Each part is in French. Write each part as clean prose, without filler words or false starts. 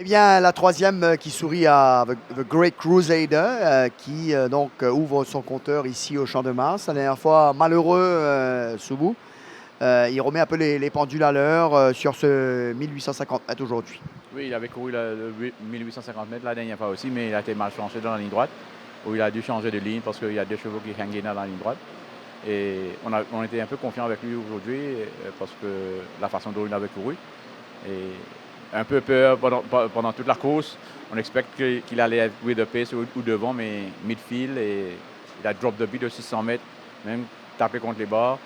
Eh bien, la troisième qui sourit à The Great Crusader, qui donc ouvre son compteur ici au Champ de Mars. La dernière fois, malheureux Soubou, il remet un peu les pendules à l'heure sur ce 1850 mètres aujourd'hui. Oui, il avait couru le 1850 mètres la dernière fois aussi, mais il a été mal chanceux dans la ligne droite, où il a dû changer de ligne parce qu'il y a deux chevaux qui hangaient dans la ligne droite. Et on était un peu confiant avec lui aujourd'hui parce que la façon dont il avait couru. Et un peu peur pendant toute la course. On expecte qu'il allait être with the pace ou devant, mais midfield, et il a drop the beat de 600 mètres, même tapé contre les barres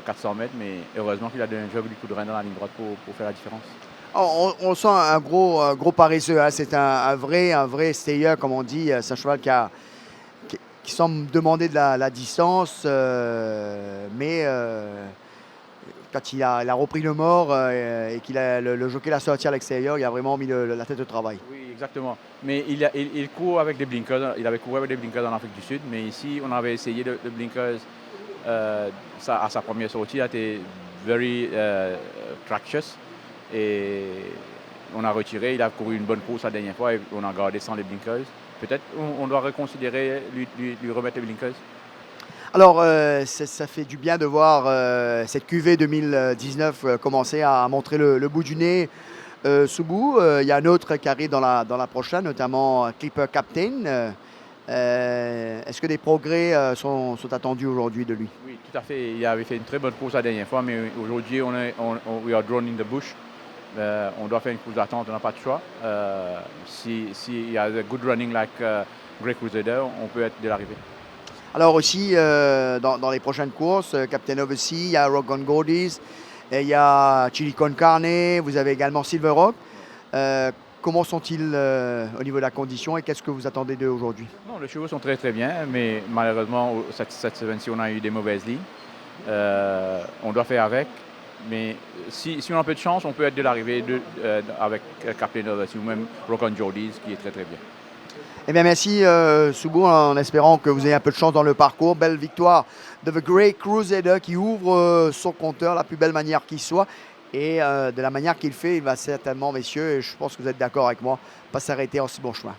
400 mètres, mais heureusement qu'il a donné un joli coup de rein dans la ligne droite pour faire la différence. On sent un gros paresseux, hein. C'est un vrai stayer, comme on dit. C'est un cheval qui semble demander de la distance, mais quand il a repris le mort et qu'il a le jockey l'a sorti à l'extérieur, il a vraiment mis la tête au travail. Oui, exactement. Mais il court avec des blinkers. Il avait couru avec des blinkers en Afrique du Sud, mais ici, on avait essayé de blinkers à sa première sortie. Il a été very tractious et on a retiré. Il a couru une bonne course la dernière fois et on a gardé sans les blinkers. Peut-être on doit reconsidérer lui remettre les blinkers. Alors, ça fait du bien de voir cette QV 2019 commencer à montrer le bout du nez. Soubou, il y a un autre qui arrive dans la prochaine, notamment Clipper Captain. Est-ce que des progrès sont attendus aujourd'hui de lui? Oui, tout à fait. Il avait fait une très bonne course la dernière fois, mais aujourd'hui, we are drawn in the bush. On doit faire une course d'attente, on n'a pas de choix. Si y a a good running like Great Crusader, on peut être de l'arrivée. Alors aussi, dans les prochaines courses, Captain Oversea, il y a Rock on Gordies, et il y a Chili Con Carne, vous avez également Silver Rock. Comment sont-ils au niveau de la condition et qu'est-ce que vous attendez d'eux aujourd'hui? Non, les chevaux sont très très bien, mais malheureusement, cette semaine-ci, on a eu des mauvaises lignes. On doit faire avec, mais si on a un peu de chance, on peut être de l'arrivée avec Captain Oversea ou même Rock on Gordies, qui est très très bien. Eh bien, merci Soubou, en espérant que vous ayez un peu de chance dans le parcours. Belle victoire de The Great Crusader qui ouvre son compteur la plus belle manière qui soit. Et de la manière qu'il fait, il va certainement, messieurs, et je pense que vous êtes d'accord avec moi, pas s'arrêter en si bon chemin.